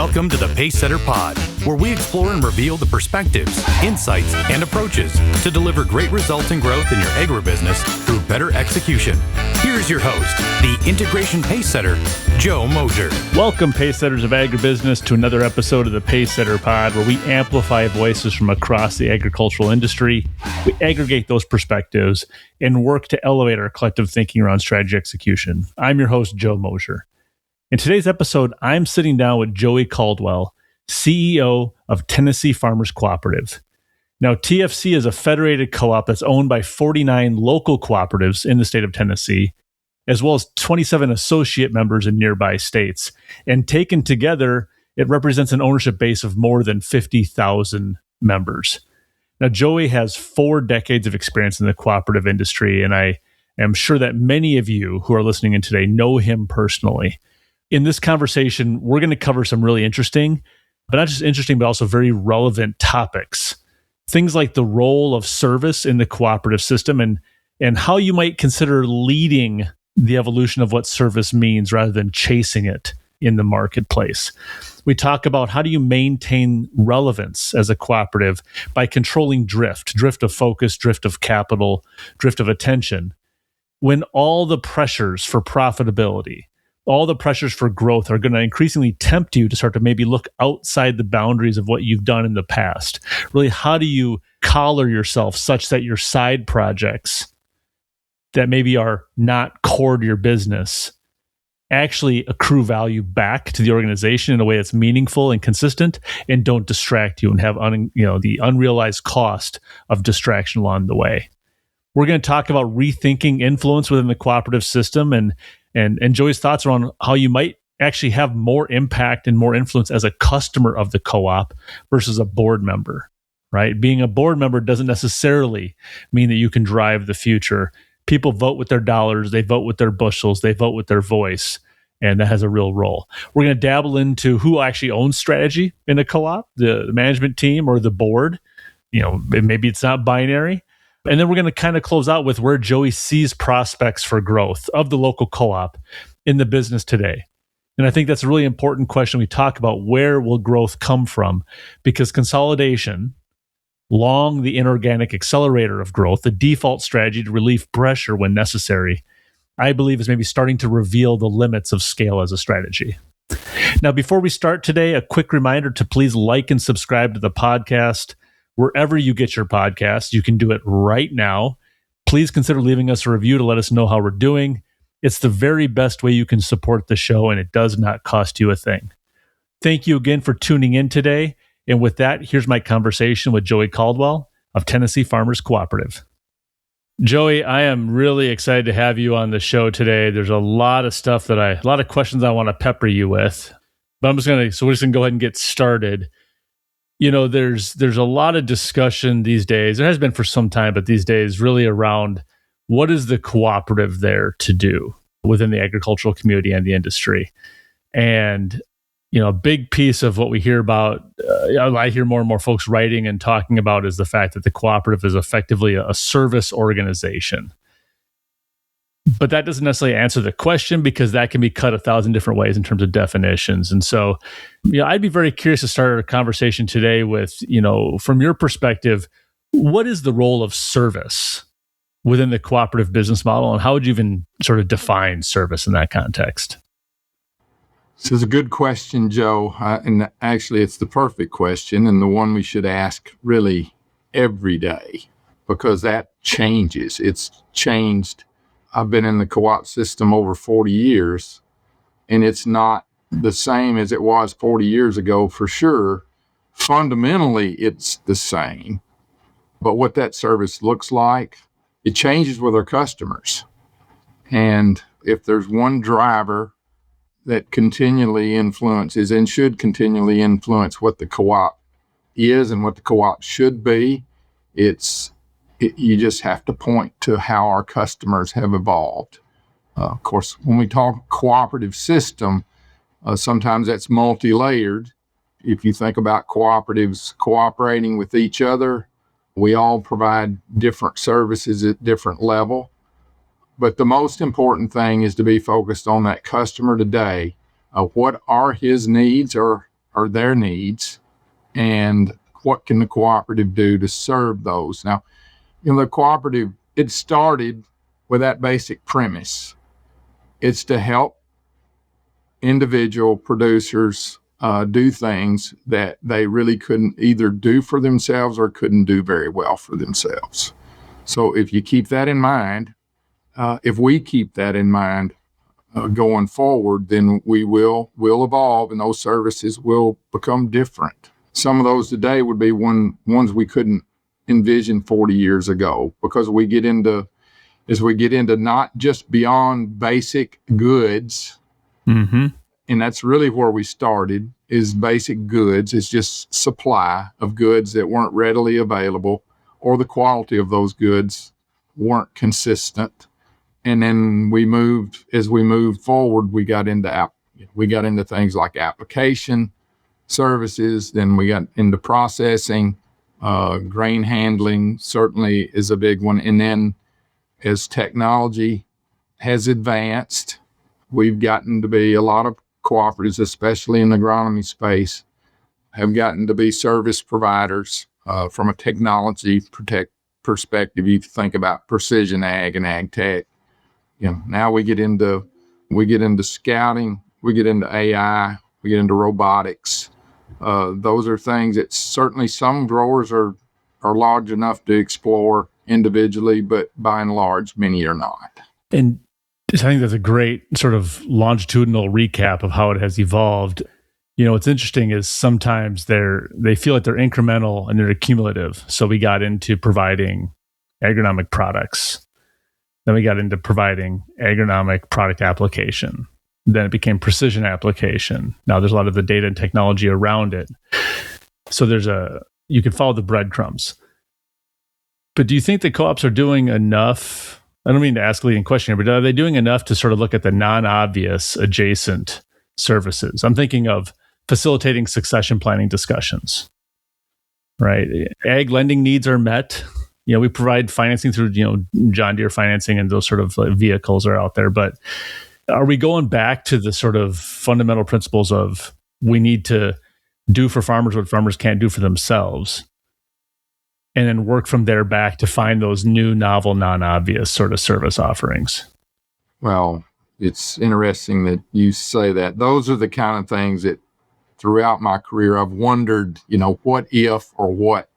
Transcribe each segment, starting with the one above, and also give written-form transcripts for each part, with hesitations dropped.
Welcome to the Pacesetter Pod, where we explore and reveal the perspectives, insights, and approaches to deliver great results and growth in your agribusiness through better execution. Here's your host, the Integration Pacesetter, Joe Mosier. Welcome, Pacesetters of Agribusiness, to another episode of the Pacesetter Pod, where we amplify voices from across the agricultural industry. We aggregate those perspectives and work to elevate our collective thinking around strategy execution. I'm your host, Joe Mosier. In today's episode, I'm sitting down with Joey Caldwell, CEO of Tennessee Farmers Cooperative. Now, TFC is a federated co-op that's owned by 49 local cooperatives in the state of Tennessee, as well as 27 associate members in nearby states. And taken together, it represents an ownership base of more than 50,000 members. Now, Joey has 4 decades of experience in the cooperative industry, and I am sure that many of you who are listening in today know him personally. In this conversation, we're going to cover some really interesting, but not just interesting, but also very relevant topics. Things like the role of service in the cooperative system and how you might consider leading the evolution of what service means rather than chasing it in the marketplace. We talk about how do you maintain relevance as a cooperative by controlling drift of focus, drift of capital, drift of attention, when all the pressures for profitability, all the pressures for growth are going to increasingly tempt you to start to maybe look outside the boundaries of what you've done in the past. Really, how do you collar yourself such that your side projects that maybe are not core to your business actually accrue value back to the organization in a way that's meaningful and consistent and don't distract you and have the unrealized cost of distraction along the way. We're going to talk about rethinking influence within the cooperative system and Joey's thoughts around how you might actually have more impact and more influence as a customer of the co-op versus a board member, right? Being a board member doesn't necessarily mean that you can drive the future. People vote with their dollars, they vote with their bushels, they vote with their voice, and that has a real role. We're going to dabble into who actually owns strategy in a co-op, the management team or the board. Maybe it's not binary. And then we're going to kind of close out with where Joey sees prospects for growth of the local co-op in the business today. And I think that's a really important question. We talk about where will growth come from, because consolidation, long the inorganic accelerator of growth, the default strategy to relieve pressure when necessary, I believe is maybe starting to reveal the limits of scale as a strategy. Now, before we start today, a quick reminder to please like and subscribe to the podcast. Wherever you get your podcasts, you can do it right now. Please consider leaving us a review to let us know how we're doing. It's the very best way you can support the show, and it does not cost you a thing. Thank you again for tuning in today. And with that, here's my conversation with Joey Caldwell of Tennessee Farmers Cooperative. Joey, I am really excited to have you on the show today. There's a lot of questions I want to pepper you with, but we're just going to go ahead and get started. There's a lot of discussion these days. There has been for some time, but these days really around what is the cooperative there to do within the agricultural community and the industry. And, a big piece of what we hear about, I hear more and more folks writing and talking about is the fact that the cooperative is effectively a service organization. But that doesn't necessarily answer the question, because that can be cut 1,000 different ways in terms of definitions. And so, I'd be very curious to start a conversation today with, from your perspective, what is the role of service within the cooperative business model, and how would you even sort of define service in that context? This is a good question, Joe. And actually, it's the perfect question, and the one we should ask really every day, because that changes. It's changed. I've been in the co-op system over 40 years, and it's not the same as it was 40 years ago for sure. Fundamentally, it's the same. But what that service looks like, it changes with our customers. And if there's one driver that continually influences and should continually influence what the co-op is and what the co-op should be, you just have to point to how our customers have evolved. Of course, when we talk cooperative system, sometimes that's multi-layered. If you think about cooperatives cooperating with each other, we all provide different services at different level. But the most important thing is to be focused on that customer today. What are his needs or are their needs, and what can the cooperative do to serve those. Now, the cooperative, it started with that basic premise. It's to help individual producers do things that they really couldn't either do for themselves or couldn't do very well for themselves. So if you keep that in mind, if we keep that in mind going forward, then we'll evolve, and those services will become different. Some of those today would be ones we couldn't envision 40 years ago, because as we get into not just beyond basic goods, and that's really where we started, is basic goods. It's just supply of goods that weren't readily available, or the quality of those goods weren't consistent. And then as we moved forward, we got into things like application services. Then we got into processing, grain handling certainly is a big one. And then as technology has advanced, we've gotten to be, a lot of cooperatives, especially in the agronomy space, have gotten to be service providers from a technology perspective. You think about precision ag and ag tech. Now we get into scouting, we get into AI, we get into robotics. Those are things that certainly some growers are large enough to explore individually, but by and large, many are not. And I think that's a great sort of longitudinal recap of how it has evolved. What's interesting is sometimes they feel like they're incremental and they're accumulative. So we got into providing agronomic products. Then we got into providing agronomic product application. Then it became precision application. Now there's a lot of the data and technology around it. So you can follow the breadcrumbs. But do you think the co-ops are doing enough? I don't mean to ask a leading question here, but are they doing enough to sort of look at the non-obvious adjacent services? I'm thinking of facilitating succession planning discussions, right? Ag lending needs are met. We provide financing through, John Deere financing, and those sort of vehicles are out there. But are we going back to the sort of fundamental principles of we need to do for farmers what farmers can't do for themselves, and then work from there back to find those new, novel, non-obvious sort of service offerings? Well, it's interesting that you say that. Those are the kind of things that throughout my career I've wondered, what if, or what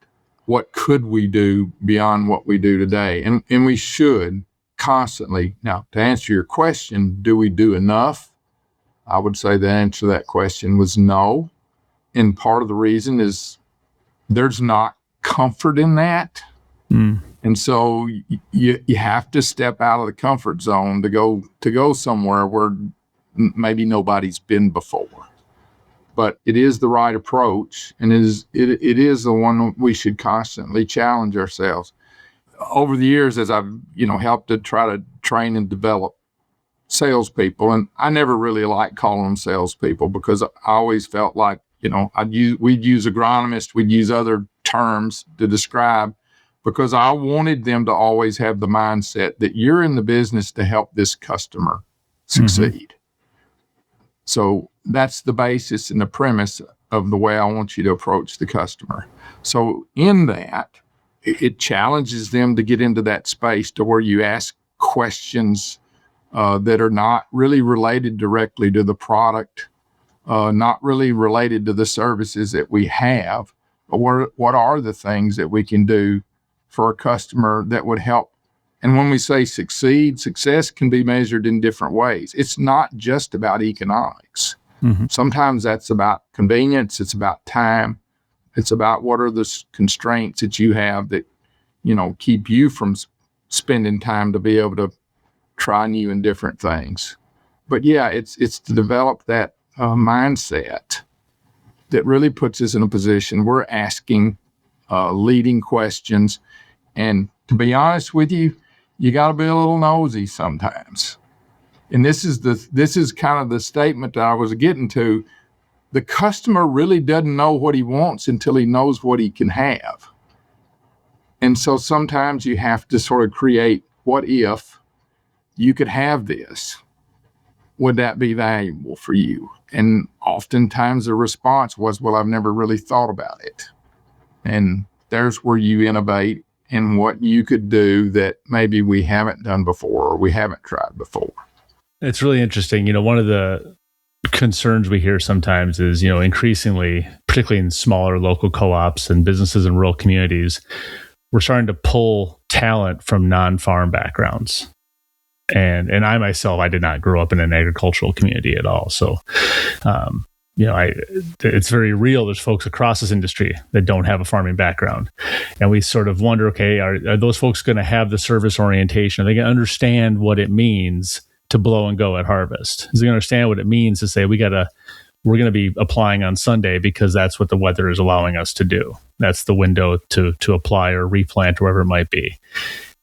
could we do beyond what we do today? And we should constantly. Now, to answer your question, do we do enough? I would say the answer to that question was no. And part of the reason is there's not comfort in that. And so you have to step out of the comfort zone to go somewhere where maybe nobody's been before. But it is the right approach, and it is the one we should constantly challenge ourselves. Over the years, as I've helped to try to train and develop salespeople, and I never really liked calling them salespeople, because I always felt like we'd use agronomists, we'd use other terms to describe, because I wanted them to always have the mindset that you're in the business to help this customer succeed. So that's the basis and the premise of the way I want you to approach the customer. So in that, it challenges them to get into that space to where you ask questions that are not really related directly to the product, not really related to the services that we have, but what are the things that we can do for a customer that would help. And when we say success can be measured in different ways. It's not just about economics. Sometimes that's about convenience. It's about time. It's about what are the constraints that you have that, keep you from spending time to be able to try new and different things. But yeah, it's to develop that mindset that really puts us in a position we're asking leading questions. And to be honest with you, you got to be a little nosy sometimes. And this is kind of the statement that I was getting to. The customer really doesn't know what he wants until he knows what he can have. And so sometimes you have to sort of create, what if you could have this? would that be valuable for you? And oftentimes the response was, well, I've never really thought about it. And there's where you innovate in what you could do that maybe we haven't done before or we haven't tried before. It's really interesting. One of the concerns we hear sometimes is, increasingly, particularly in smaller local co-ops and businesses in rural communities, we're starting to pull talent from non-farm backgrounds. And I myself, I did not grow up in an agricultural community at all. So, it's very real. There's folks across this industry that don't have a farming background. And we sort of wonder, okay, are those folks going to have the service orientation? Are they going to understand what it means to blow and go at harvest? Is they going to understand what it means to say, we're going to be applying on Sunday because that's what the weather is allowing us to do. That's the window to apply or replant, wherever it might be.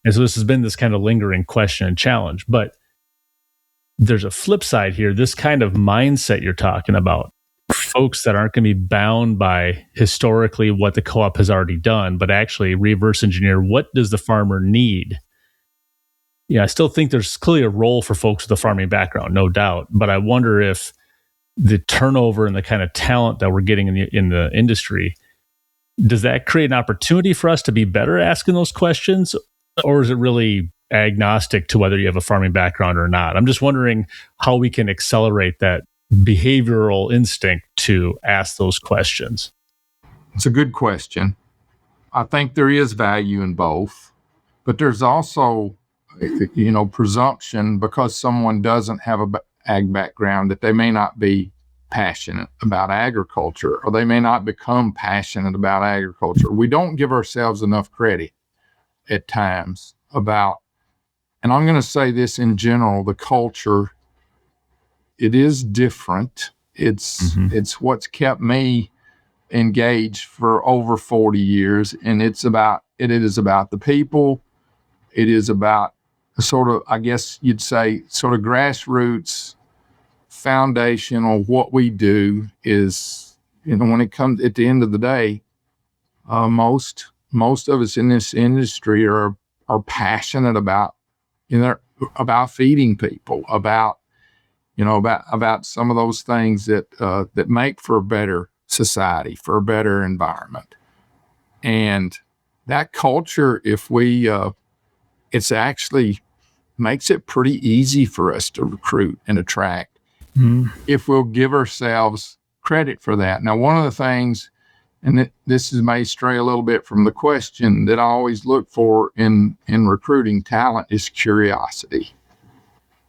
And so this has been this kind of lingering question and challenge. But there's a flip side here. This kind of mindset you're talking about, folks that aren't going to be bound by historically what the co-op has already done, but actually reverse engineer, what does the farmer need? Yeah, I still think there's clearly a role for folks with a farming background, no doubt. But I wonder if the turnover and the kind of talent that we're getting in the industry, does that create an opportunity for us to be better asking those questions? Or is it really agnostic to whether you have a farming background or not? I'm just wondering how we can accelerate that behavioral instinct to ask those questions. It's a good question. I think there is value in both, but there's also, presumption because someone doesn't have a ag background that they may not be passionate about agriculture, or they may not become passionate about agriculture. We don't give ourselves enough credit at times about, and I'm going to say this in general, the culture, it is different. It's what's kept me engaged for over 40 years. And it is about the people. It is about sort of, I guess you'd say, sort of grassroots, foundational. What we do is, when it comes at the end of the day, most of us in this industry are passionate about, about feeding people, about some of those things that make for a better society, for a better environment. And that culture, if we, it's actually makes it pretty easy for us to recruit and attract if we'll give ourselves credit for that. Now, one of the things, and this may stray a little bit from the question, that I always look for in recruiting talent is curiosity.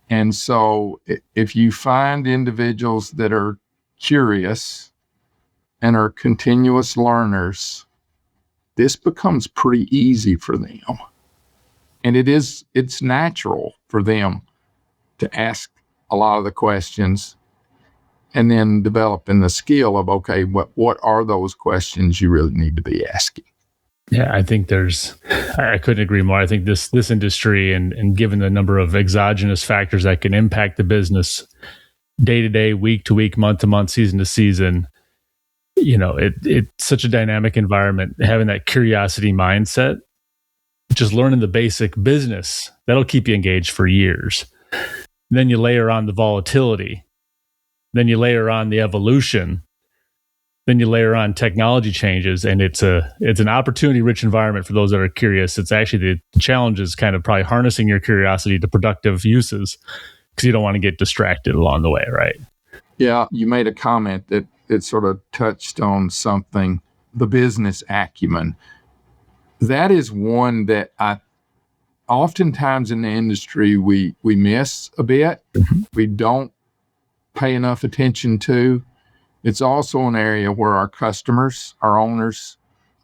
And so if you find individuals that are curious and are continuous learners, this becomes pretty easy for them. And it's natural for them to ask a lot of the questions and then developing the skill of, okay, what are those questions you really need to be asking? Yeah, I think I couldn't agree more. I think this industry and given the number of exogenous factors that can impact the business day to day, week to week, month to month, season to season, it's such a dynamic environment. Having that curiosity mindset, just learning the basic business, that'll keep you engaged for years. Then you layer on the volatility. Then you layer on the evolution. Then you layer on technology changes, and it's an opportunity-rich environment for those that are curious. It's actually the challenge is kind of probably harnessing your curiosity to productive uses because you don't want to get distracted along the way, right? Yeah, you made a comment that it sort of touched on something, the business acumen. That is one that I oftentimes in the industry we miss a bit. We don't pay enough attention to. It's also an area where our customers, our owners,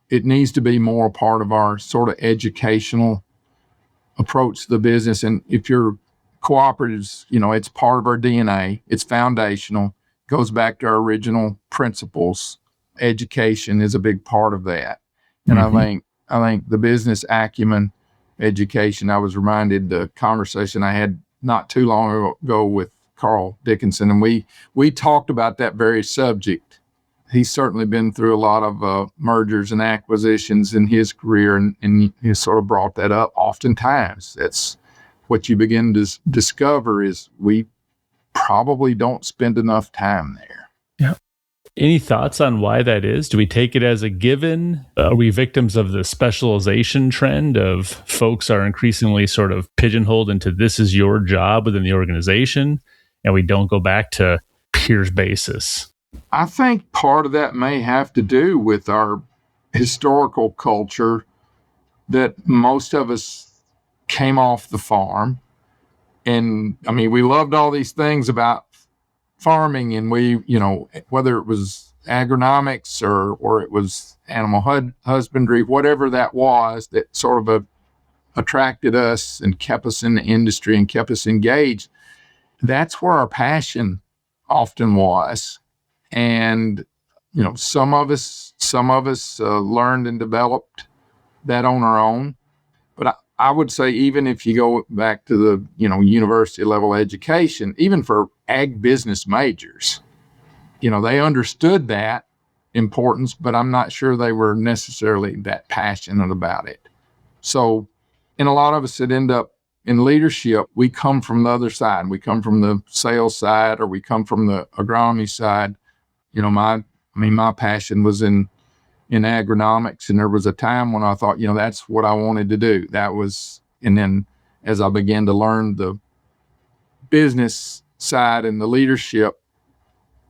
it needs to be more a part of our sort of educational approach to the business. And if you're cooperatives, it's part of our DNA. It's foundational. Goes back to our original principles. Education is a big part of that. And I think the business acumen, education, I was reminded the conversation I had not too long ago with Carl Dickinson, and we talked about that very subject. He's certainly been through a lot of mergers and acquisitions in his career, and he sort of brought that up. Oftentimes, that's what you begin to discover is we probably don't spend enough time there. Yeah. Any thoughts on why that is? Do we take it as a given? Are we victims of the specialization trend of folks are increasingly sort of pigeonholed into this is your job within the organization, and we don't go back to peers basis? I think part of that may have to do with our historical culture that most of us came off the farm. And I mean, we loved all these things about farming, and we, whether it was agronomics or it was animal husbandry, whatever that was that sort of attracted us and kept us in the industry and kept us engaged. That's where our passion often was. And, some of us learned and developed that on our own. But I would say, even if you go back to the, university level education, even for ag business majors, they understood that importance, but I'm not sure they were necessarily that passionate about it. So, and a lot of us that end up in leadership, we come from the other side. We come from the sales side, or we come from the agronomy side. My passion was in agronomics, and there was a time when I thought, that's what I wanted to do. And then as I began to learn the business side and the leadership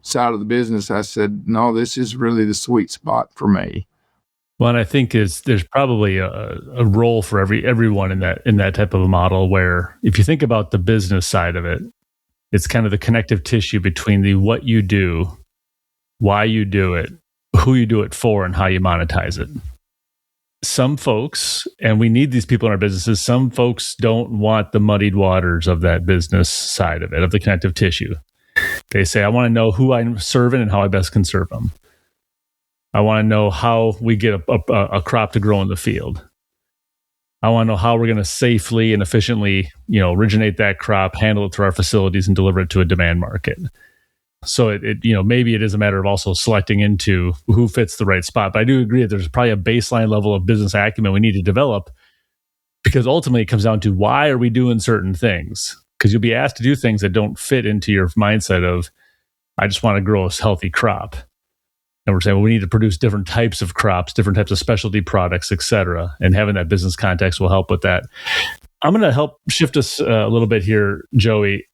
side of the business, I said, no, this is really the sweet spot for me. Well, and I think there's probably a role for everyone in that type of a model, where if you think about the business side of it, it's kind of the connective tissue between the what you do, why you do it, who you do it for, and how you monetize it. Some folks, and we need these people in our businesses, some folks don't want the muddied waters of that business side of it, of the connective tissue. They say, I want to know who I'm serving and how I best can serve them. I want to know how we get a crop to grow in the field. I want to know how we're going to safely and efficiently, originate that crop, handle it through our facilities, and deliver it to a demand market. So it maybe it is a matter of also selecting into who fits the right spot. But I do agree that there's probably a baseline level of business acumen we need to develop, because ultimately it comes down to, why are we doing certain things? Because you'll be asked to do things that don't fit into your mindset of, I just want to grow a healthy crop. And we're saying, well, we need to produce different types of crops, different types of specialty products, et cetera. And having that business context will help with that. I'm going to help shift us a little bit here, Joey.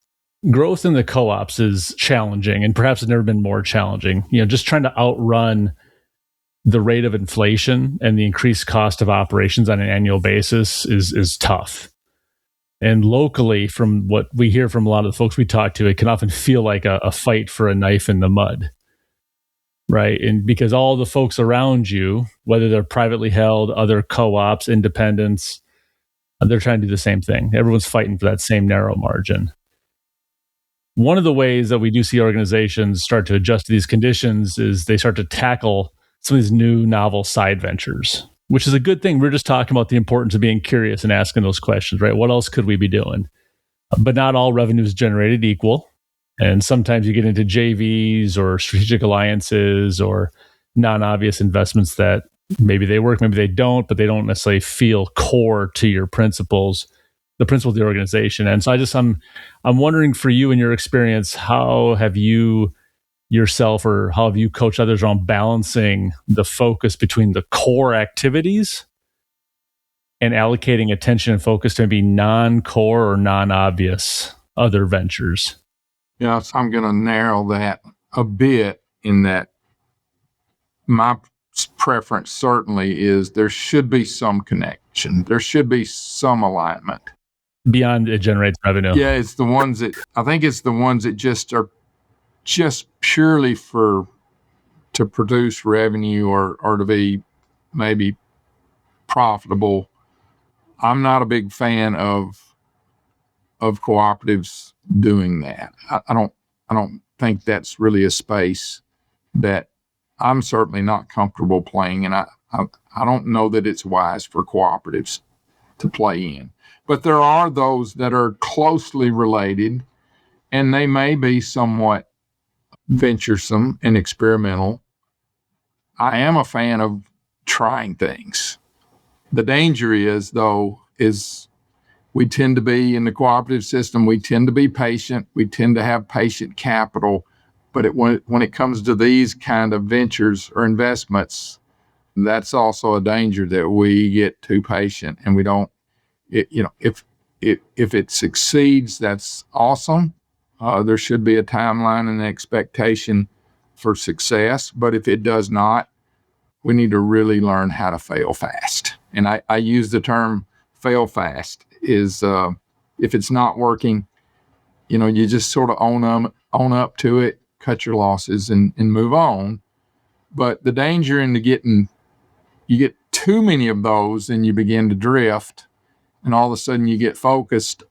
Growth in the co-ops is challenging, and perhaps it's never been more challenging. Just trying to outrun the rate of inflation and the increased cost of operations on an annual basis is tough. And locally, from what we hear from a lot of the folks we talk to, it can often feel like a fight for a knife in the mud, right? And because all the folks around you, whether they're privately held, other co-ops, independents, they're trying to do the same thing. Everyone's fighting for that same narrow margin. One of the ways that we do see organizations start to adjust to these conditions is they start to tackle some of these new novel side ventures, which is a good thing. We're just talking about the importance of being curious and asking those questions, right? What else could we be doing? But not all revenue is generated equal. And sometimes you get into JVs or strategic alliances or non-obvious investments that maybe they work, maybe they don't, but they don't necessarily feel core to your principles, the principle of the organization. And so I'm wondering, for you in your experience, how have you yourself, or how have you coached others on balancing the focus between the core activities and allocating attention and focus to maybe non-core or non-obvious other ventures? Yeah, so I'm going to narrow that a bit, in that my preference certainly is there should be some connection. There should be some alignment. Beyond it generates revenue. Yeah, it's the ones that just are just purely to produce revenue or to be maybe profitable. I'm not a big fan of cooperatives doing that. I don't think that's really a space that I'm certainly not comfortable playing, and I don't know that it's wise for cooperatives to play in. But there are those that are closely related, and they may be somewhat venturesome and experimental. I am a fan of trying things. The danger is We tend to be in the cooperative system. We tend to be patient. We tend to have patient capital. But when it comes to these kind of ventures or investments, that's also a danger that we get too patient and we don't. If it succeeds, that's awesome. There should be a timeline and an expectation for success. But if it does not, we need to really learn how to fail fast. And I use the term fail fast is if it's not working, you just sort of own up to it, cut your losses and move on. But the danger in you get too many of those and you begin to drift, and all of a sudden you get focused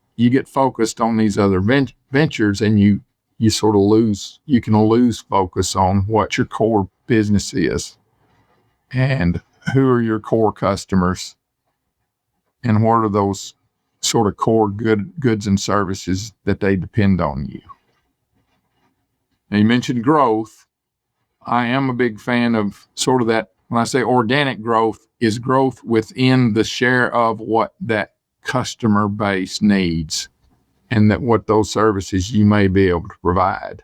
on these other ventures, and you can lose focus on what your core business is and who are your core customers and what are those sort of core goods and services that they depend on you. Now, you mentioned growth. I am a big fan of sort of that. When I say organic growth, is growth within the share of what that customer base needs and that what those services you may be able to provide.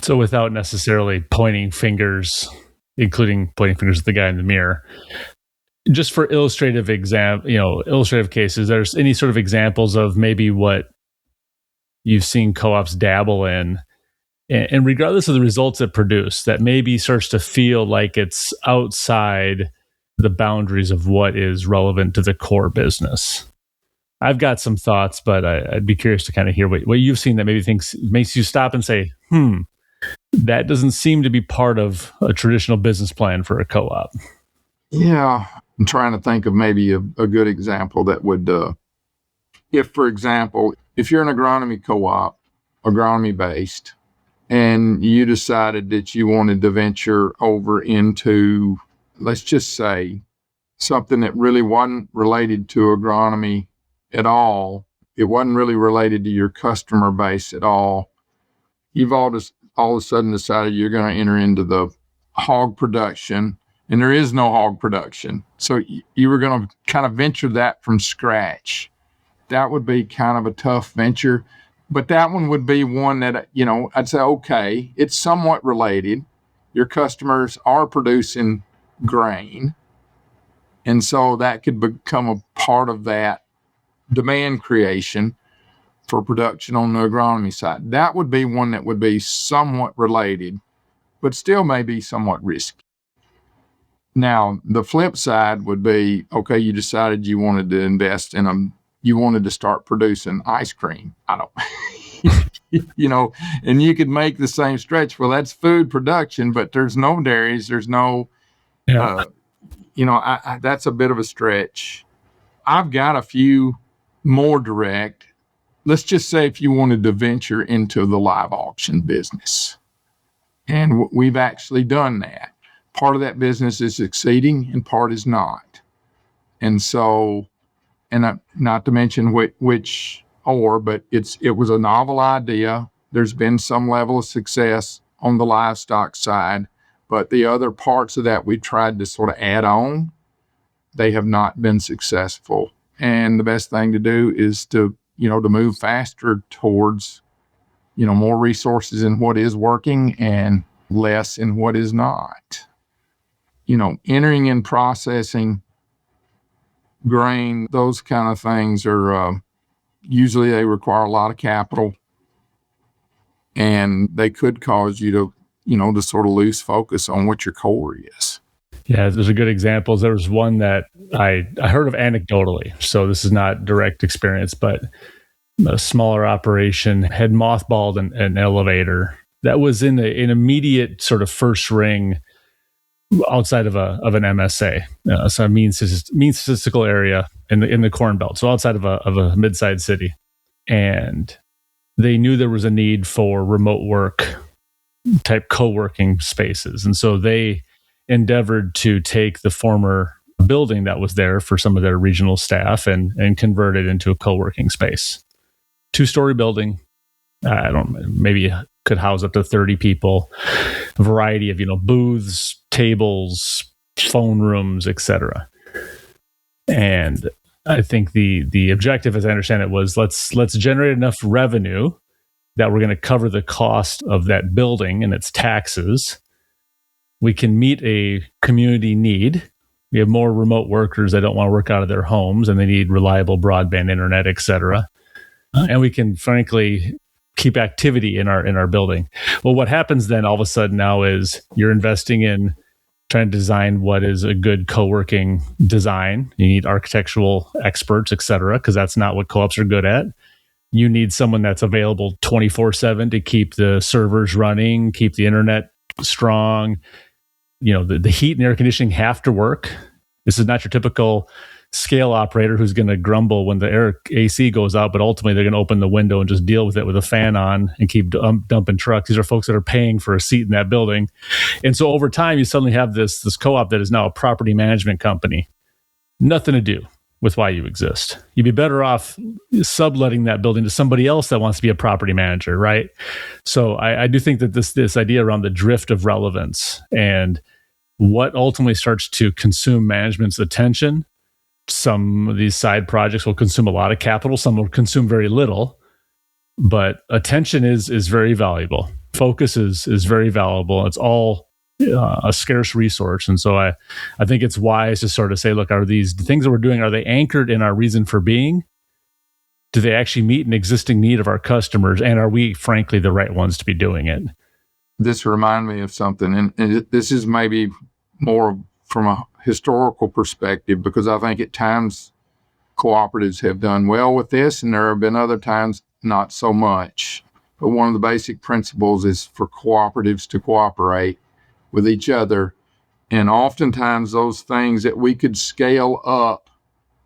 So without necessarily pointing fingers, including pointing fingers at the guy in the mirror, just for illustrative cases, there's any sort of examples of maybe what you've seen co-ops dabble in, and regardless of the results it produce, that maybe starts to feel like it's outside the boundaries of what is relevant to the core business. I've got some thoughts, but I'd be curious to kind of hear what you've seen that maybe makes you stop and say, that doesn't seem to be part of a traditional business plan for a co-op. Yeah, I'm trying to think of maybe a good example that would, if you're an agronomy co-op, agronomy based, and you decided that you wanted to venture over into, let's just say, something that really wasn't related to agronomy at all. It wasn't really related to your customer base at all. You've all of a sudden decided you're going to enter into the hog production, and there is no hog production. So you were going to kind of venture that from scratch. That would be kind of a tough venture. But that one would be one that, I'd say, okay, it's somewhat related. Your customers are producing grain. And so that could become a part of that demand creation for production on the agronomy side. That would be one that would be somewhat related, but still may be somewhat risky. Now, the flip side would be, okay, you decided you wanted to you wanted to start producing ice cream. And you could make the same stretch. Well, that's food production, but there's no dairies. There's no, that's a bit of a stretch. I've got a few more direct. Let's just say if you wanted to venture into the live auction business, and we've actually done that. Part of that business is succeeding and part is not. And so, not to mention but it was a novel idea. There's been some level of success on the livestock side, but the other parts of that we tried to sort of add on. They have not been successful. And the best thing to do is to move faster towards, more resources in what is working and less in what is not. Entering and processing grain, those kind of things are usually they require a lot of capital, and they could cause you to sort of lose focus on what your core is. Yeah, there's a good examples. There was one that I heard of anecdotally, so this is not direct experience, but a smaller operation had mothballed an elevator that was in an immediate sort of first ring outside of an MSA, so a mean statistical area in the Corn Belt, so outside of a mid-sized city, and they knew there was a need for remote work type co-working spaces, and so they endeavored to take the former building that was there for some of their regional staff and convert it into a co-working space. 2-story building. Maybe could house up to 30 people, a variety of, booths, tables, phone rooms, etc. And I think the objective, as I understand it, was let's generate enough revenue that we're going to cover the cost of that building and its taxes. We can meet a community need. We have more remote workers that don't want to work out of their homes and they need reliable broadband internet, et cetera. And we can, frankly, keep activity in our building. Well, what happens then all of a sudden now is you're investing in trying to design what is a good co-working design. You need architectural experts, et cetera, because that's not what co-ops are good at. You need someone that's available 24/7 to keep the servers running, keep the internet strong. The heat and air conditioning have to work. This is not your typical scale operator who's going to grumble when the air AC goes out, but ultimately they're going to open the window and just deal with it with a fan on and keep dumping trucks. These are folks that are paying for a seat in that building. And so over time, you suddenly have this co-op that is now a property management company. Nothing to do with why you exist. You'd be better off subletting that building to somebody else that wants to be a property manager, right? So I do think that this idea around the drift of relevance and what ultimately starts to consume management's attention. Some of these side projects will consume a lot of capital. Some will consume very little, but attention is very valuable. Focus is very valuable. It's all a scarce resource. And so I think it's wise to sort of say, look, are these the things that we're doing, are they anchored in our reason for being? Do they actually meet an existing need of our customers? And are we, frankly, the right ones to be doing it? This reminds me of something, and this is maybe more from a historical perspective, because I think at times cooperatives have done well with this, and there have been other times not so much. But one of the basic principles is for cooperatives to cooperate with each other. And oftentimes those things that we could scale up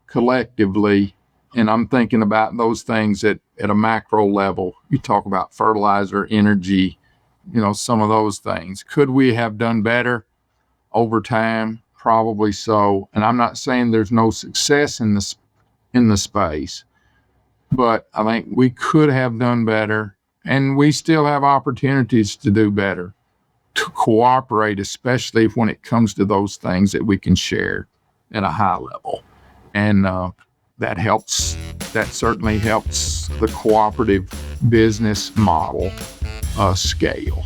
collectively, and I'm thinking about those things at a macro level. You talk about fertilizer, energy, some of those things. Could we have done better over time? Probably so. And I'm not saying there's no success in the space, but I think we could have done better, and we still have opportunities to do better, to cooperate, especially when it comes to those things that we can share at a high level. And that certainly helps the cooperative business model scale.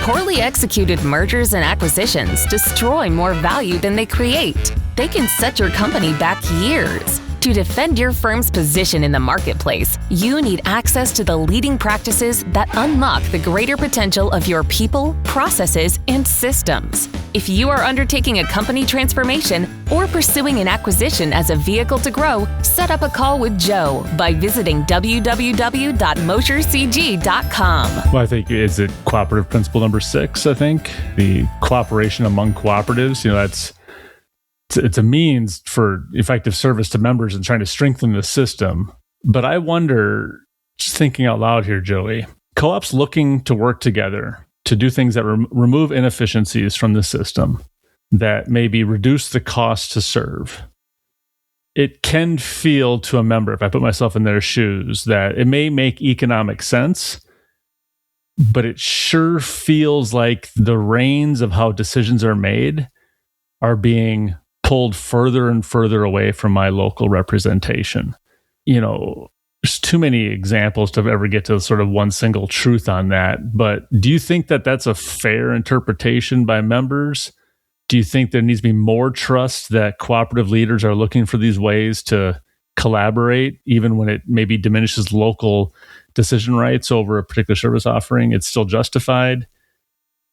Poorly executed mergers and acquisitions destroy more value than they create. They can set your company back years. To defend your firm's position in the marketplace, you need access to the leading practices that unlock the greater potential of your people, processes, and systems. If you are undertaking a company transformation or pursuing an acquisition as a vehicle to grow, set up a call with Joe by visiting www.moshercg.com. Well, I think, is it cooperative principle number 6, I think? The cooperation among cooperatives, it's a means for effective service to members and trying to strengthen the system. But I wonder, just thinking out loud here, Joey, co-ops looking to work together to do things that remove inefficiencies from the system, that maybe reduce the cost to serve. It can feel to a member, if I put myself in their shoes, that it may make economic sense, but it sure feels like the reins of how decisions are made are being pulled further and further away from my local representation. There's too many examples to ever get to sort of one single truth on that. But do you think that that's a fair interpretation by members? Do you think there needs to be more trust that cooperative leaders are looking for these ways to collaborate, even when it maybe diminishes local decision rights over a particular service offering? It's still justified.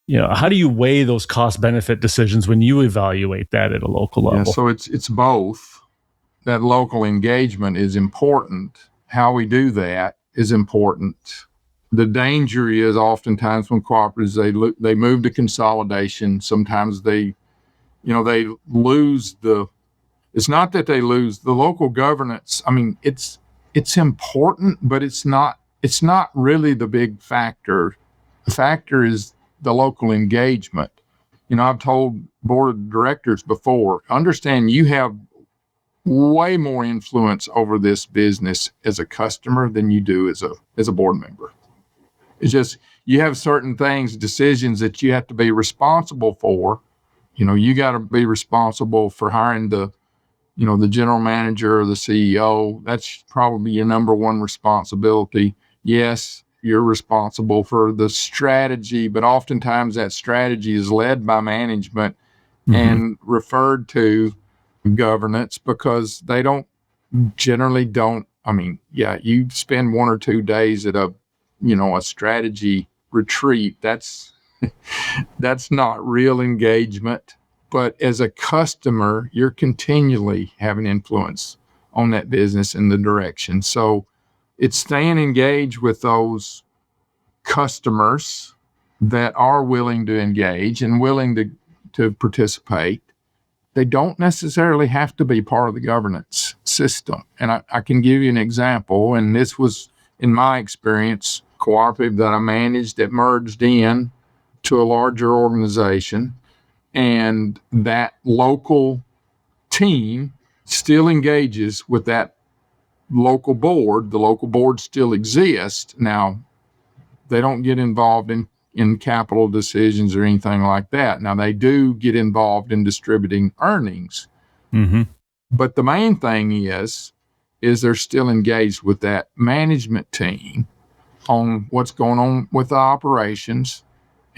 How do you weigh those cost-benefit decisions when you evaluate that at a local level? Yeah, so it's both. That local engagement is important. How we do that is important. The danger is oftentimes when cooperatives, they move to consolidation. Sometimes they lose it's not that they lose the local governance. I mean, it's important, but it's not really the big factor. The factor is the local engagement. I've told board of directors before, understand you have way more influence over this business as a customer than you do as a board member. It's just, you have certain things, decisions that you have to be responsible for. You got to be responsible for hiring the general manager or the CEO. That's probably your number one responsibility. Yes, you're responsible for the strategy, but oftentimes that strategy is led by management and referred to governance because they generally don't. I mean, yeah, you spend 1 or 2 days at a strategy retreat. That's not real engagement. But as a customer, you're continually having influence on that business and the direction. So it's staying engaged with those customers that are willing to engage and willing to participate. They don't necessarily have to be part of the governance system. And I can give you an example, and this was, in my experience, cooperative that I managed that merged in to a larger organization, and that local team still engages with that local board. The local board still exists. Now, they don't get involved in capital decisions or anything like that. Now, they do get involved in distributing earnings. But the main thing is they're still engaged with that management team on what's going on with the operations.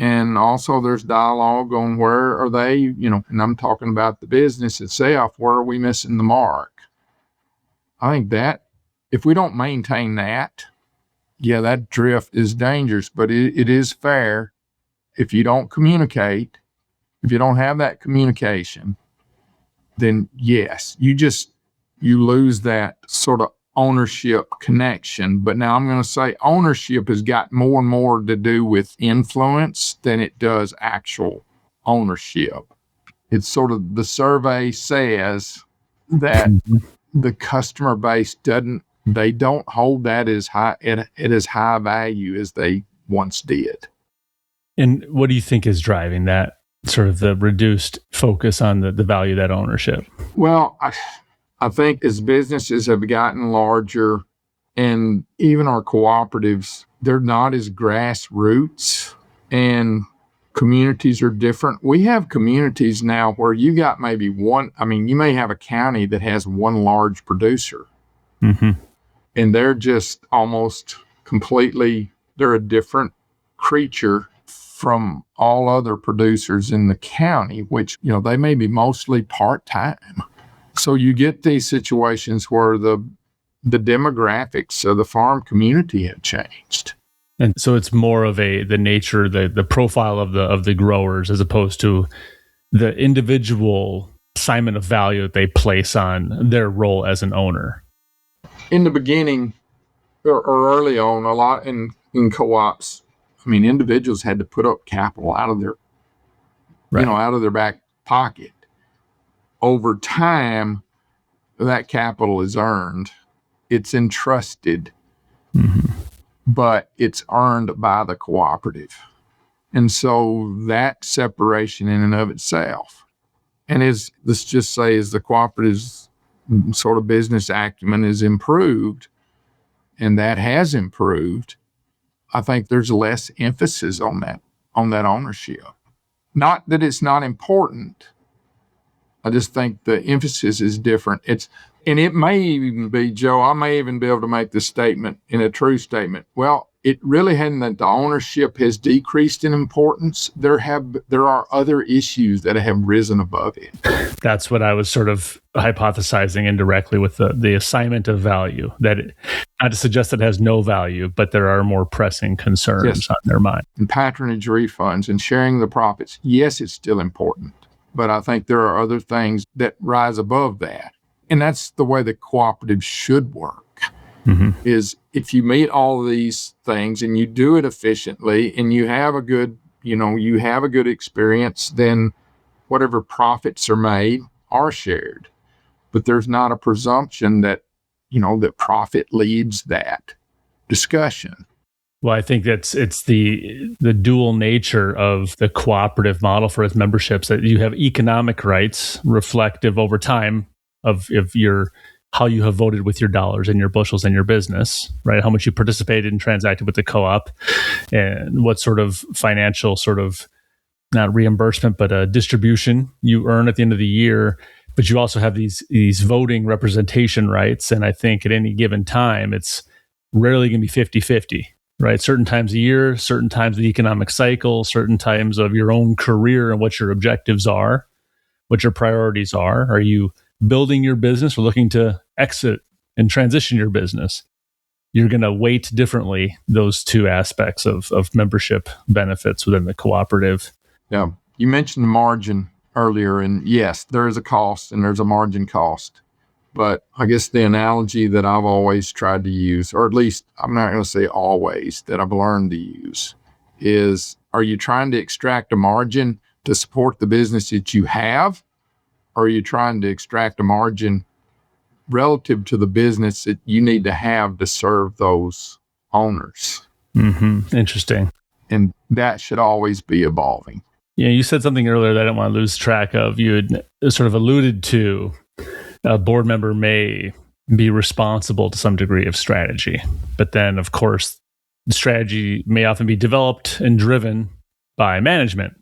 And also there's dialogue on where are they, and I'm talking about the business itself, where are we missing the mark? I think that if we don't maintain that, yeah, that drift is dangerous, but it is fair. If you don't communicate, if you don't have that communication, then yes, you lose that sort of ownership connection. But now I'm going to say ownership has got more and more to do with influence than it does actual ownership. It's sort of, the survey says that the customer base they don't hold that as high value as they once did. And what do you think is driving that, sort of the reduced focus on the value of that ownership? Well, I think as businesses have gotten larger, and even our cooperatives, they're not as grassroots, and communities are different. We have communities now where you got maybe you may have a county that has one large producer. And they're just almost completely, they're a different creature from all other producers in the county, which, they may be mostly part-time. So you get these situations where the demographics of the farm community have changed. And so it's more of the nature, the profile of the growers, as opposed to the individual assignment of value that they place on their role as an owner. In the beginning or early on, a lot in co-ops, individuals had to put up capital out of their, out of their back pocket. Over time, that capital is earned. It's entrusted, but it's earned by the cooperative. And so that separation in and of itself, and let's just say as the cooperative's sort of business acumen is improved, and that has improved, I think there's less emphasis on that ownership. Not that it's not important. I just think the emphasis is different. And it may even be, Joe, I may even be able to make this statement in a true statement. Well, it really hadn't that the ownership has decreased in importance. There are other issues that have risen above it. That's what I was sort of hypothesizing indirectly with the assignment of value. Not to suggest that it has no value, but there are more pressing concerns on their mind. And patronage refunds and sharing the profits, yes, it's still important. But I think there are other things that rise above that. And that's the way the cooperative should work. Is if you meet all of these things and you do it efficiently and you have a good experience, then whatever profits are made are shared. But there's not a presumption that, that profit leads that discussion. Well, I think it's the dual nature of the cooperative model for its memberships, that you have economic rights reflective over time of how you have voted with your dollars and your bushels and your business, right? How much you participated and transacted with the co-op. and what sort of financial sort of, not reimbursement, but distribution you earn at the end of the year. But you also have these voting representation rights. And I think at any given time, it's rarely going to be 50-50, right? Certain times a year, certain times of the economic cycle, certain times of your own career and what your objectives are, what your priorities are. Are you building your business or looking to exit and transition your business? You're going to weight differently those two aspects of membership benefits within the cooperative. Yeah. You mentioned the margin earlier, and yes, there is a cost and there's a margin cost. But I guess the analogy that I've always tried to use, or at least I'm not going to say always, that I've learned to use is, are you trying to extract a margin to support the business that you have? Or are you trying to extract a margin relative to the business that you need to have to serve those owners? Mm-hmm. Interesting. And that should always be evolving. Yeah, you said something earlier that I don't want to lose track of. You had sort of alluded to a board member may be responsible to some degree of strategy. But then, of course, the strategy may often be developed and driven by management.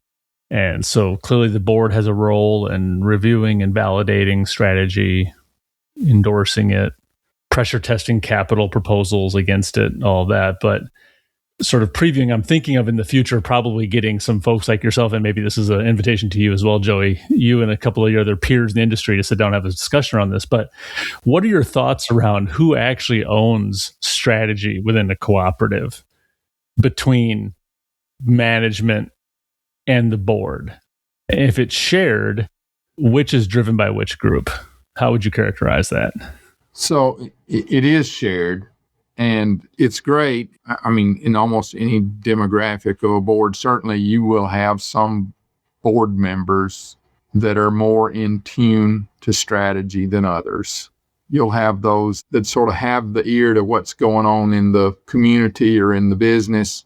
And so clearly the board has a role in reviewing and validating strategy, endorsing it, pressure testing capital proposals against it, all that. But sort of previewing, I'm thinking of in the future, probably getting some folks like yourself, and maybe this is an invitation to you as well, Joey, you and a couple of your other peers in the industry to sit down and have a discussion around this. But what are your thoughts around who actually owns strategy within a cooperative between management and the board? If it's shared, which is driven by which group? How would you characterize that? So it is shared. And it's great. I mean, in almost any demographic of a board, certainly you will have some board members that are more in tune to strategy than others. You'll have those that sort of have the ear to what's going on in the community or in the business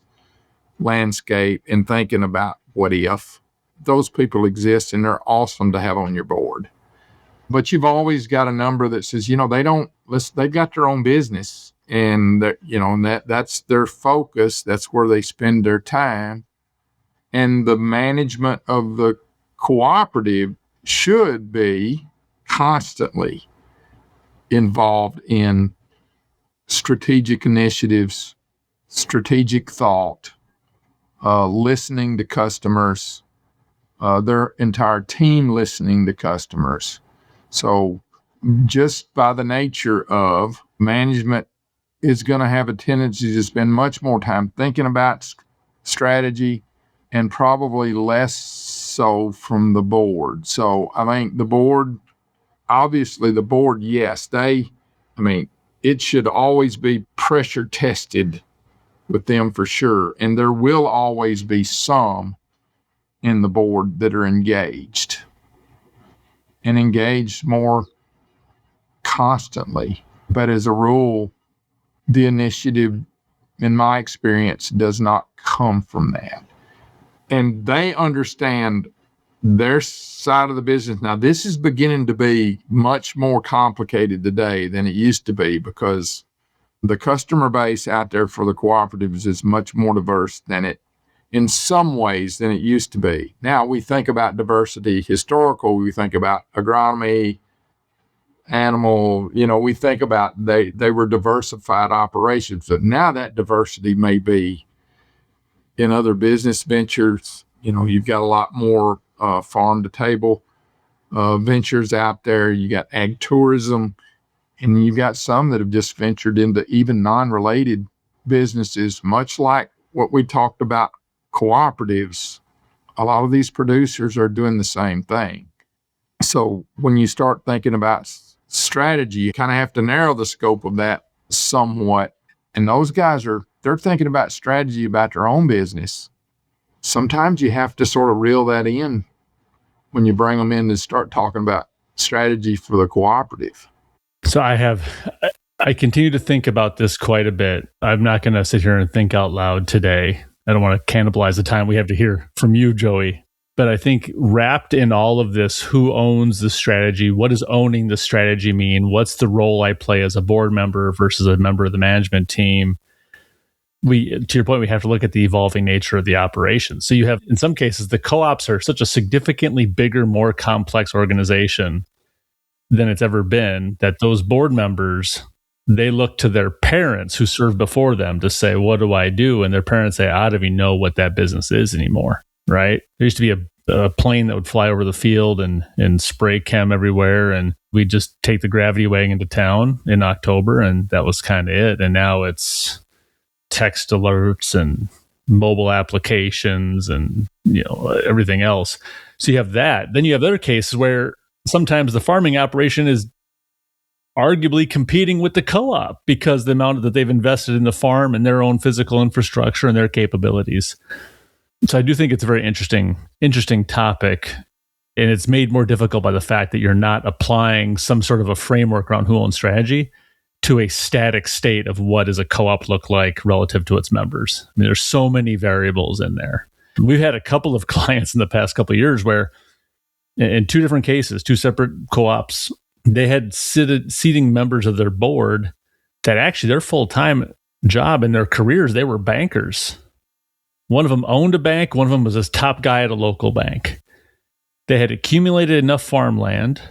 landscape and thinking about what if. Those people exist and they're awesome to have on your board. But you've always got a number that says, they've got their own business. And that's their focus. That's where they spend their time. And the management of the cooperative should be constantly involved in strategic initiatives, strategic thought, listening to customers, their entire team listening to customers. So just by the nature of management is going to have a tendency to spend much more time thinking about strategy and probably less so from the board. So I think the board, yes, it should always be pressure tested with them for sure. And there will always be some in the board that are engaged and engaged more constantly. But as a rule, the initiative, in my experience, does not come from that. And they understand their side of the business. Now, this is beginning to be much more complicated today than it used to be because the customer base out there for the cooperatives is much more diverse in some ways than it used to be. Now, we think about diversity historical, we think about agronomy, animal, we think about they were diversified operations, but now that diversity may be in other business ventures. You've got a lot more farm to table ventures out there. You got ag tourism, and you've got some that have just ventured into even non-related businesses, much like what we talked about cooperatives. A lot of these producers are doing the same thing. So when you start thinking about strategy, you kind of have to narrow the scope of that somewhat. And those guys they're thinking about strategy about their own business. Sometimes you have to sort of reel that in when you bring them in to start talking about strategy for the cooperative. So I continue to think about this quite a bit. I'm not going to sit here and think out loud today. I don't want to cannibalize the time we have to hear from you, Joey. But I think wrapped in all of this, who owns the strategy? What does owning the strategy mean? What's the role I play as a board member versus a member of the management team? to your point, we have to look at the evolving nature of the operation. So you have, in some cases, the co-ops are such a significantly bigger, more complex organization than it's ever been, that those board members, they look to their parents who served before them to say, what do I do? And their parents say, I don't even know what that business is anymore, right? There used to be a plane that would fly over the field and spray chem everywhere, and we'd just take the gravity wagon to town in October, and that was kind of it. And now it's text alerts and mobile applications and everything else. So you have that. Then you have other cases where sometimes the farming operation is arguably competing with the co-op because the amount that they've invested in the farm and their own physical infrastructure and their capabilities. So I do think it's a very interesting topic, and it's made more difficult by the fact that you're not applying some sort of a framework around who owns strategy to a static state of what does a co-op look like relative to its members. I mean, there's so many variables in there. We've had a couple of clients in the past couple of years where, in two different cases, two separate co-ops, they had seating members of their board that actually their full-time job in their careers, they were bankers. One of them owned a bank. One of them was a top guy at a local bank. They had accumulated enough farmland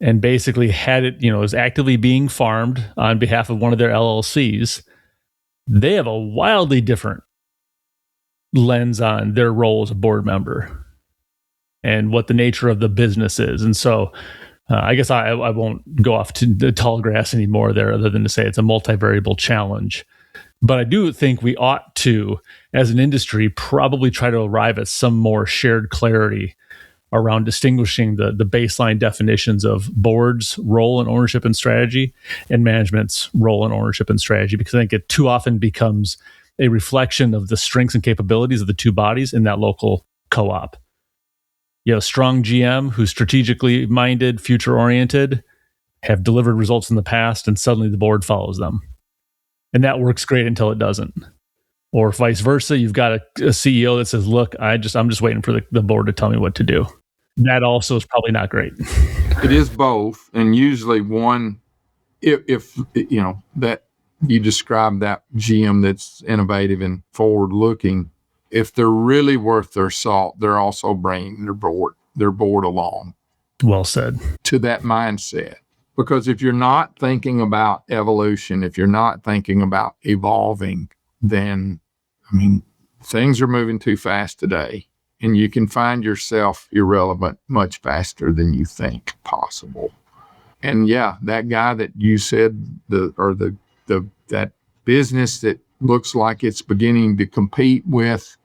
and basically had it, was actively being farmed on behalf of one of their LLCs. They have a wildly different lens on their role as a board member and what the nature of the business is. And so I guess I won't go off to the tall grass anymore there, other than to say it's a multivariable challenge. But I do think we ought to, as an industry, probably try to arrive at some more shared clarity around distinguishing the baseline definitions of board's role in ownership and strategy and management's role in ownership and strategy, because I think it too often becomes a reflection of the strengths and capabilities of the two bodies in that local co-op. Strong GM who's strategically minded, future-oriented, have delivered results in the past, and suddenly the board follows them. And that works great until it doesn't. Or vice versa, you've got a CEO that says, look, I'm just waiting for the board to tell me what to do. That also is probably not great. It is both. And usually one, if that you describe that GM that's innovative and forward-looking, if they're really worth their salt, they're also bringing their board along. Well said. To that mindset. Because if you're not thinking about evolution, if you're not thinking about evolving, then, things are moving too fast today, and you can find yourself irrelevant much faster than you think possible. And yeah, that guy that you said, that business that looks like it's beginning to compete with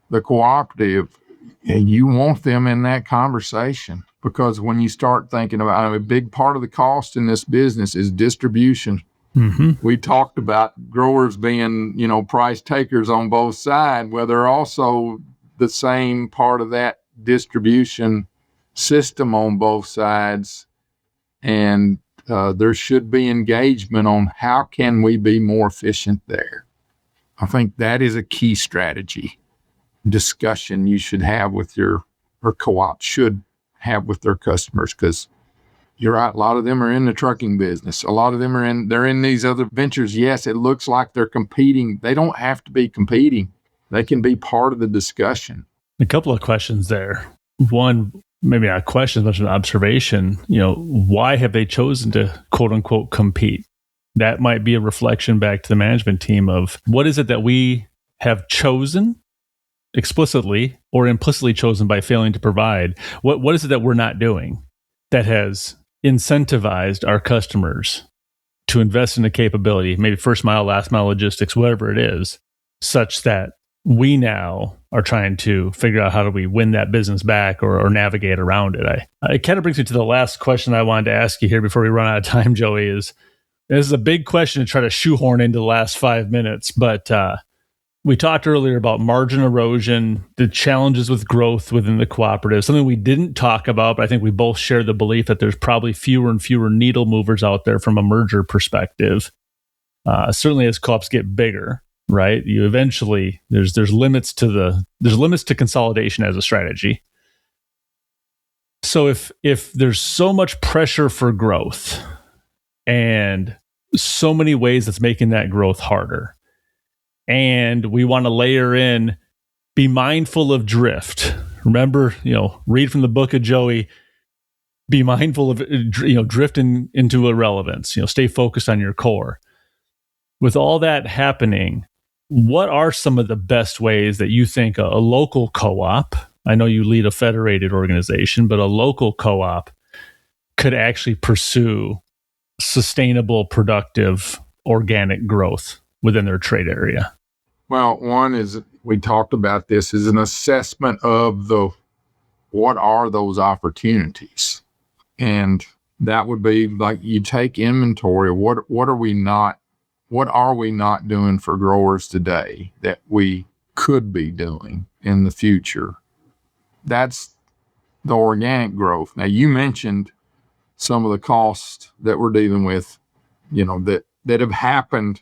the cooperative, you want them in that conversation. Because when you start thinking about a big part of the cost in this business is distribution. Mm-hmm. We talked about growers being, price takers on both sides. Well, they're also the same part of that distribution system on both sides. And there should be engagement on how can we be more efficient there. I think that is a key strategy discussion you should have with or co-op should have with their customers, because you're right, a lot of them are in the trucking business. A lot of them they're in these other ventures. Yes, it looks like they're competing. They don't have to be competing. They can be part of the discussion. A couple of questions there. One, maybe not a question, but an observation. Why have they chosen to quote unquote compete? That might be a reflection back to the management team of what is it that we have chosen explicitly or implicitly chosen by failing to provide. What is it that we're not doing that has incentivized our customers to invest in a capability, maybe first mile, last mile logistics, whatever it is, such that we now are trying to figure out how do we win that business back or navigate around it. It kind of brings me to the last question I wanted to ask you here before we run out of time, Joey, this is a big question to try to shoehorn into the last 5 minutes, but we talked earlier about margin erosion, the challenges with growth within the cooperative, something we didn't talk about, but I think we both share the belief that there's probably fewer and fewer needle movers out there from a merger perspective. Certainly as co-ops get bigger, right? You eventually, there's limits to consolidation as a strategy. So if there's so much pressure for growth and so many ways that's making that growth harder, And we want to layer in, be mindful of drift. Remember, read from the book of Joey, be mindful of, drifting into irrelevance, stay focused on your core. With all that happening, what are some of the best ways that you think a local co-op, I know you lead a federated organization, but a local co-op could actually pursue sustainable, productive, organic growth within their trade area? Well, one is, we talked about this, is an assessment of what are those opportunities. And that would be like, you take inventory of what are we not doing for growers today that we could be doing in the future. That's the organic growth. Now, you mentioned some of the costs that we're dealing with, that have happened.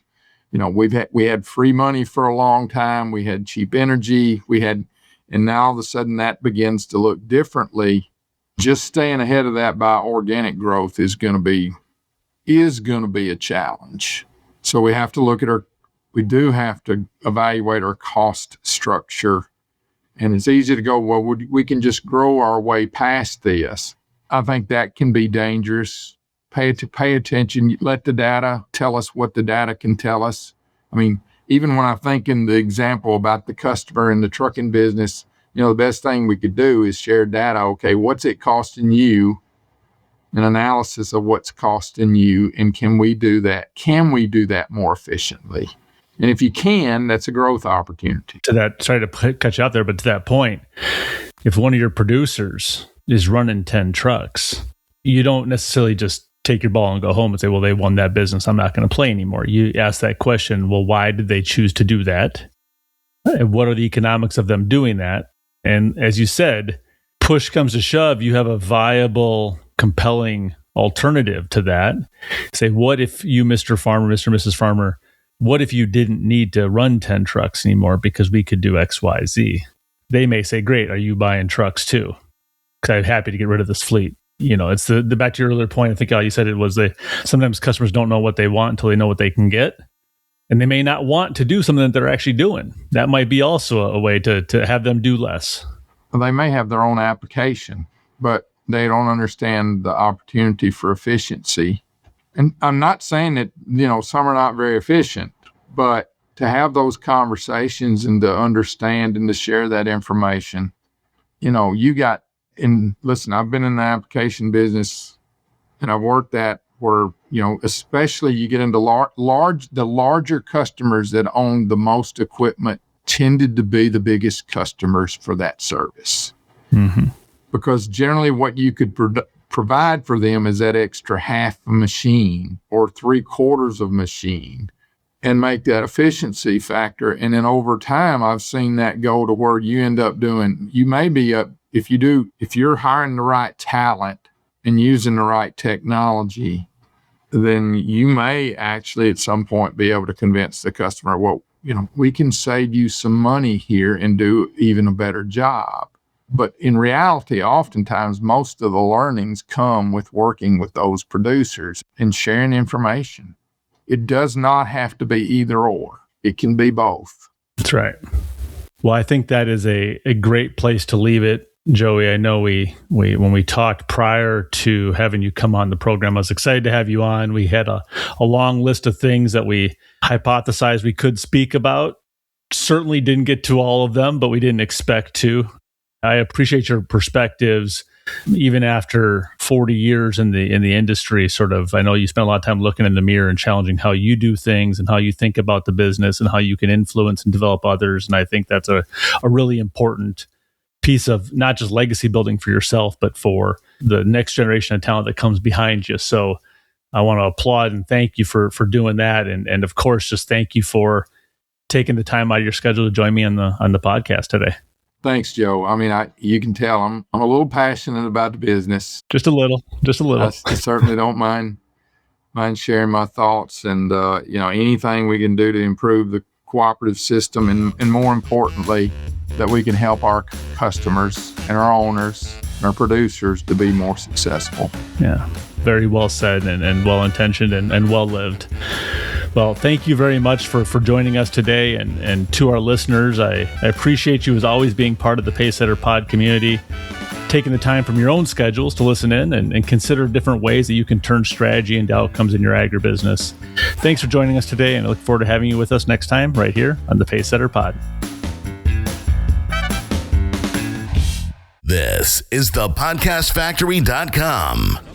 We had free money for a long time. We had cheap energy. And now all of a sudden that begins to look differently. Just staying ahead of that by organic growth is going to be a challenge. So we have to we do have to evaluate our cost structure. And it's easy to go, well, we can just grow our way past this. I think that can be dangerous. Pay attention. Let the data tell us what the data can tell us. I mean, even when I think in the example about the customer in the trucking business, the best thing we could do is share data. Okay, what's it costing you? An analysis of what's costing you, and can we do that? Can we do that more efficiently? And if you can, that's a growth opportunity. To that, sorry to cut you out there, but to that point, if one of your producers is running 10 trucks, you don't necessarily just take your ball and go home and say, well, they won that business, I'm not going to play anymore. You ask that question, well, why did they choose to do that? And what are the economics of them doing that? And as you said, push comes to shove, you have a viable, compelling alternative to that. Say, what if you, Mr. Farmer, Mr. and Mrs. Farmer, what if you didn't need to run 10 trucks anymore because we could do X, Y, Z? They may say, great, are you buying trucks too? Because I'm happy to get rid of this fleet. It's the back to your earlier point, I think you said it was sometimes customers don't know what they want until they know what they can get. And they may not want to do something that they're actually doing. That might be also a way to have them do less. Well, they may have their own application, but they don't understand the opportunity for efficiency. And I'm not saying that, some are not very efficient, but to have those conversations and to understand and to share that information, listen, I've been in the application business and I've worked that where, especially you get into the larger customers that own the most equipment tended to be the biggest customers for that service. Mm-hmm. Because generally what you could provide for them is that extra half a machine or 3/4 of a machine and make that efficiency factor. And then over time, I've seen that go to where you end up doing, you may be up, if you're hiring the right talent and using the right technology, then you may actually at some point be able to convince the customer, well, we can save you some money here and do even a better job. But in reality, oftentimes, most of the learnings come with working with those producers and sharing information. It does not have to be either or. It can be both. That's right. Well, I think that is a great place to leave it. Joey, I know we when we talked prior to having you come on the program, I was excited to have you on. We had a long list of things that we hypothesized we could speak about. Certainly didn't get to all of them, but we didn't expect to. I appreciate your perspectives, even after 40 years in the industry. I know you spent a lot of time looking in the mirror and challenging how you do things and how you think about the business and how you can influence and develop others. And I think that's a really important piece of not just legacy building for yourself, but for the next generation of talent that comes behind you. So I want to applaud and thank you for doing that. And of course, just thank you for taking the time out of your schedule to join me on the podcast today. Thanks, Joe. I mean, you can tell I'm a little passionate about the business. Just a little. I certainly don't mind sharing my thoughts and, anything we can do to improve the cooperative system and more importantly, that we can help our customers and our owners and our producers to be more successful. Yeah. Very well said and well intentioned and well lived. Well, thank you very much for joining us today. And to our listeners, I appreciate you as always being part of the Pacesetter Pod community, taking the time from your own schedules to listen in and consider different ways that you can turn strategy into outcomes in your agribusiness. Thanks for joining us today, and I look forward to having you with us next time right here on the Pacesetter Pod. This is thepodcastfactory.com.